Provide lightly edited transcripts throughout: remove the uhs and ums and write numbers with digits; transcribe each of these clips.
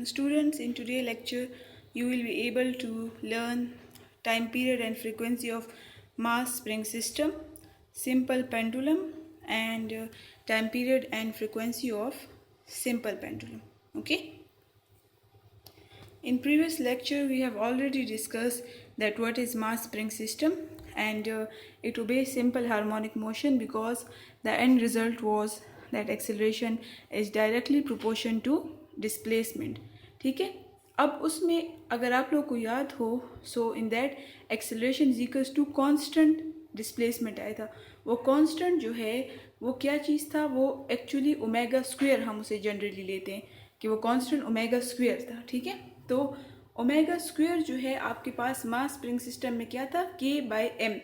Students, in today's lecture, you will be able to learn time period and frequency of mass spring system, simple pendulum, and time period and frequency of simple pendulum. Okay. In previous lecture, we have already discussed that what is mass spring system, and it obeys simple harmonic motion because the end result was that acceleration is directly proportional to displacement. ठीक है. अब उसमें अगर आप लोग को याद हो, so in that acceleration is equals to constant displacement आया था. वो कांस्टेंट जो है वो क्या चीज़ था, वो एक्चुअली ओमेगा स्क्वायर हम उसे जनरली लेते हैं कि वो कांस्टेंट ओमेगा स्क्वायर था. ठीक है. तो ओमेगा स्क्वायर जो है आपके पास मास स्प्रिंग सिस्टम में क्या था, K/m.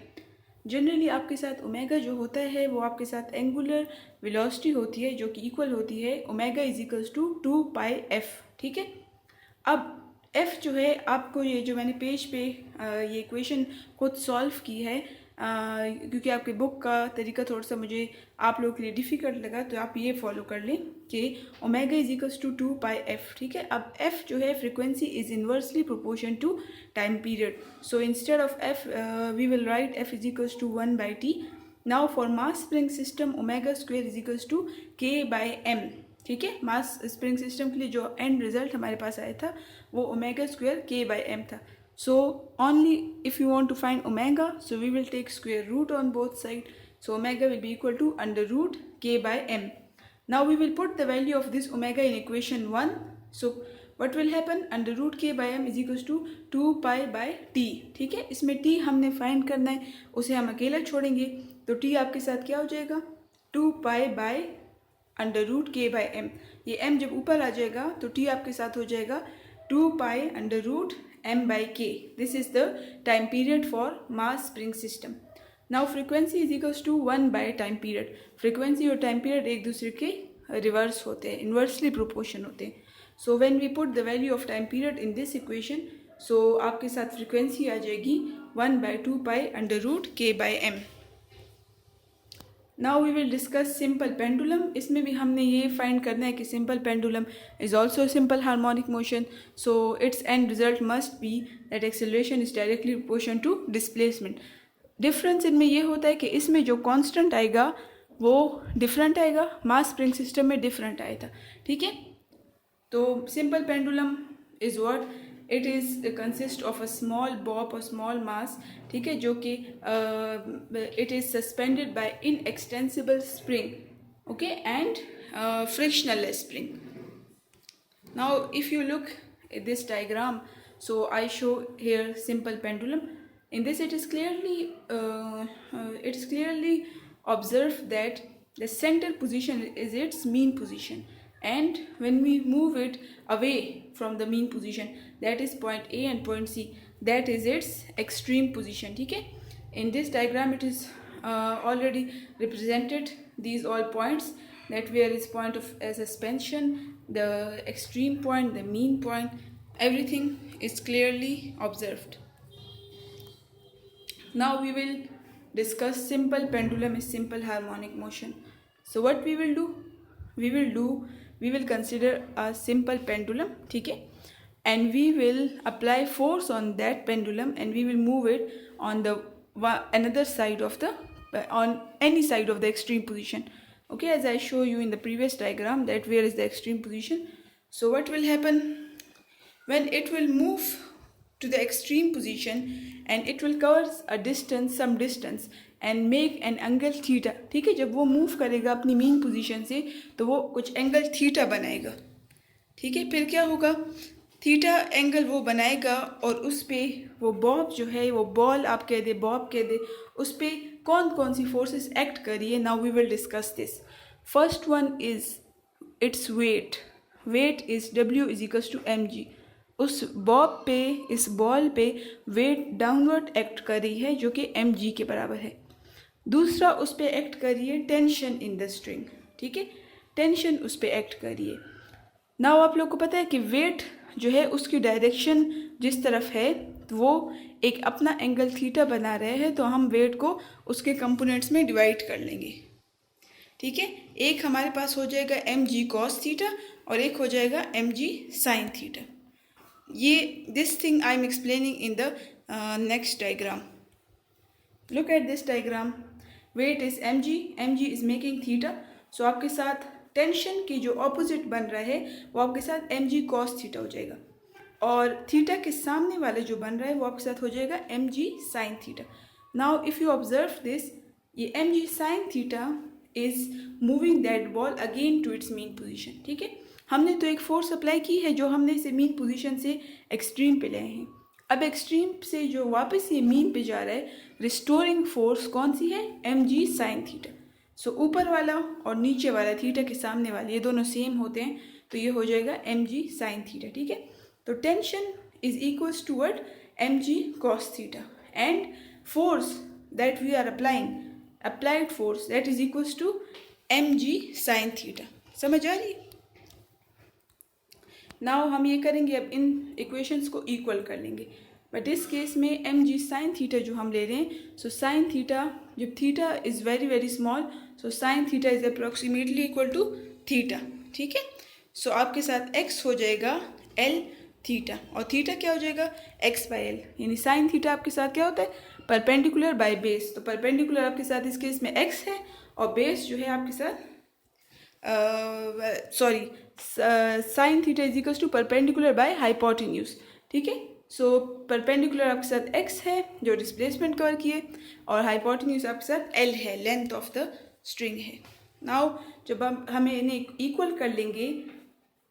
जनरली आपके साथ ओमेगा जो होता है वो आपके साथ एंगुलर वेलोसिटी होती है जो कि इक्वल होती है omega is equals to 2πf. ठीक है. अब f जो है आपको, ये जो मैंने पेज पे ये इक्वेशन खुद सॉल्व की है क्योंकि आपके बुक का तरीका थोड़ा सा मुझे आप लोगों के लिए डिफ़िकल्ट लगा, तो आप ये फॉलो कर लें कि omega is equals to 2πf. ठीक है. अब f जो है frequency is inversely proportion to time period. So instead of f we will write f is equals to 1/t. Now for mass spring system omega square is equals to K/m. ठीक है. मास spring system के लिए जो and result हमारे पास आया था वो omega square K/m था. So only if you want to find omega, so we will take square root on both sides. So omega will be equal to under root K/m. Now we will put the value of this omega in equation 1. So what will happen, under root K/m is equals to 2π/t. ठीक है. इसमें t हमने find करना है, उसे हम अकेला छोड़ेंगे तो t आपके साथ क्या हो जाएगा, 2π under root K/m. ये m जब ऊपर आ जाएगा तो t आपके साथ हो जाएगा 2π under root m/k. This is the time period for mass spring system. Now frequency is equals to 1/time period. Frequency और time period एक दूसरे के रिवर्स होते हैं, inversely proportion होते हैं. So when we put the value of time period in this equation, so आपके साथ frequency आ जाएगी 1/2π under root K/m. Now we will discuss simple pendulum. इसमें भी हमने ये फाइंड करना है कि simple pendulum is also simple harmonic motion. So its end result must be that acceleration is directly proportional to displacement. Difference इनमें ये होता है कि इसमें जो कांस्टेंट आएगा वो डिफरेंट आएगा, मास स्प्रिंग सिस्टम में डिफरेंट आया था. ठीक है. तो simple pendulum is what, it is consist of a small Bob और स्मॉल मास. ठीक है. जो कि it is suspended bye inextensible spring, okay, and frictionless spring. Now if you look at this diagram, so I show here simple pendulum. In this it is clearly observed that the center position is its mean position, and when we move it away from the mean position, that is point A and point C, that is its extreme position. ठीक है. In this diagram it is already represented these all points, that where is point of suspension, the extreme point, the mean point, everything is clearly observed. Now we will discuss simple pendulum is simple harmonic motion. So what we will do, we will consider a simple pendulum. ठीक है. And we will apply force on that pendulum and we will move it on the another side of the on any side of the extreme position. Okay, as I show you in the previous diagram, that where is the extreme position. So what will happen, when it will move to the extreme position and it will cover a distance, some distance, and make an angle theta. ठीक है. जब वो move करेगा अपनी mean position से तो वो कुछ एंगल थीटा बनाएगा. ठीक है. फिर क्या होगा, थीटा एंगल वो बनाएगा और उस पर वो बॉब जो है, वो बॉल आप कह दे, बॉब कह दे, उस पर कौन कौन सी फोर्सेस एक्ट कर रही है. Now we will discuss this. First one is its weight. Weight is W is equals to mg. उस बॉब पे, इस बॉल पे वेट डाउनवर्ड एक्ट कर रही है जो कि mg के बराबर है. दूसरा उस पर एक्ट कर रही है टेंशन इन द स्ट्रिंग. ठीक है. टेंशन उस पर एक्ट कर रही है. नाउ आप लोग को पता है कि वेट जो है उसकी डायरेक्शन जिस तरफ है तो वो एक अपना एंगल थीटा बना रहे हैं, तो हम वेट को उसके कंपोनेंट्स में डिवाइड कर लेंगे. ठीक है। एक हमारे पास हो जाएगा एम जी कॉस थीटा और एक हो जाएगा एम जी साइन थीटा। ये this thing I am explaining in the next diagram. Look at this diagram where it is mg is making theta। सो आपके साथ टेंशन की जो ऑपोजिट बन रहा है वो आपके साथ mg cos थीटा हो जाएगा, और थीटा के सामने वाले जो बन रहा है वो आपके साथ हो जाएगा mg sin theta. Now if you observe this, ये mg sin theta is moving that ball again to its mean position. ठीक है, हमने तो एक फोर्स अप्लाई की है जो हमने इसे मीन पोजीशन से एक्सट्रीम पे लाए हैं। अब एक्सट्रीम से जो वापस ये मीन पे जा रहा है, रिस्टोरिंग फोर्स कौन सी है, एम जी साइन थीटा। सो ऊपर वाला और नीचे वाला थीटा के सामने वाले ये दोनों सेम होते हैं, तो ये हो जाएगा एम जी साइन थीटा। ठीक है, तो tension is equals toward m g cos theta and force that we are applied force that is equals to m g sine theta. समझ आ रही है? नाउ हम ये करेंगे, अब इन इक्वेशंस को इक्वल कर लेंगे, बट इस केस में एम जी साइन थीटा जो हम ले रहे हैं, सो साइन थीटा, जब theta is very very small, so sine theta is approximately equal to theta. ठीक है, सो आपके साथ एक्स हो जाएगा एल थीटा और थीटा क्या हो जाएगा एक्स बाई एल, यानी साइन थीटा आपके साथ क्या होता है परपेंडिकुलर बाय बेस। तो परपेंडिकुलर आपके साथ इस केस में एक्स है और बेस जो है आपके साथ sorry sine theta is equals to perpendicular by hypotenuse. ठीक है, सो परपेंडिकुलर आपके साथ x है जो डिस्प्लेसमेंट कवर किए, और हाइपोटेन्यूज आपके साथ l है, लेंथ ऑफ द स्ट्रिंग है। नाउ जब हमें इन्हें इक्वल कर लेंगे,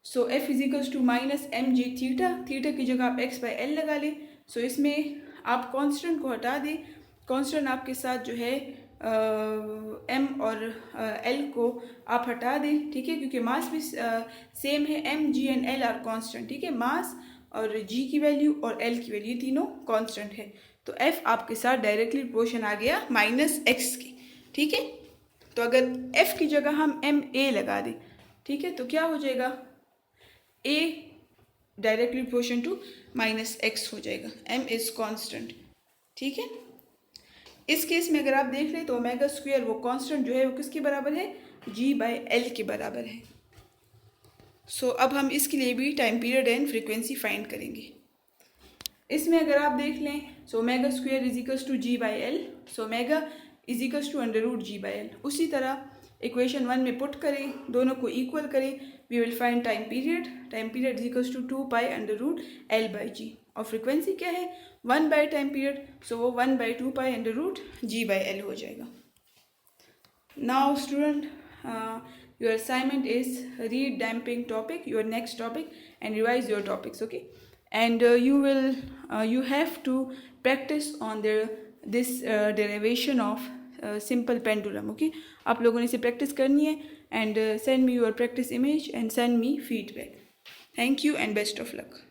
so f is equals to minus m g theta, theta की जगह आप x बाई एल लगा लें। सो इसमें आप कांस्टेंट को हटा दें, कांस्टेंट आपके साथ जो है एम और एल को आप हटा दें। ठीक है, क्योंकि मास भी सेम है, m g and l are constant. ठीक है, मास और जी की वैल्यू और एल की वैल्यू तीनों कांस्टेंट है, तो एफ आपके साथ डायरेक्टली प्रोपोर्शन आ गया माइनस एक्स की। ठीक है, तो अगर एफ की जगह हम एम ए लगा दें, ठीक है, तो क्या हो जाएगा a directly proportion to minus x हो जाएगा, एम इज कांस्टेंट। ठीक है, इस केस में अगर आप देख लें तो ओमेगा स्क्वायर वो कांस्टेंट जो है वो किसके बराबर है, जी बाय एल के बराबर है। सो अब हम इसके लिए भी time period and frequency find करेंगे। इसमें अगर आप देख लें, so omega square is equals to g by l, so omega is equals to under root g by l. उसी तरह इक्वेशन 1 में पुट करें, दोनों को इक्वल करें, we will find time period is equals to 2 pi under root l by g, और frequency क्या है 1 बाई टाइम पीरियड, सो वो 1 by 2 pi under root g by l हो जाएगा। Now student, your assignment is read damping topic, your next topic, and revise your topics, okay? And you have to practice on this derivation of simple pendulum, okay? आप लोगों ने इसे practice करनी है, and send me your practice image and send me feedback. Thank you and best of luck.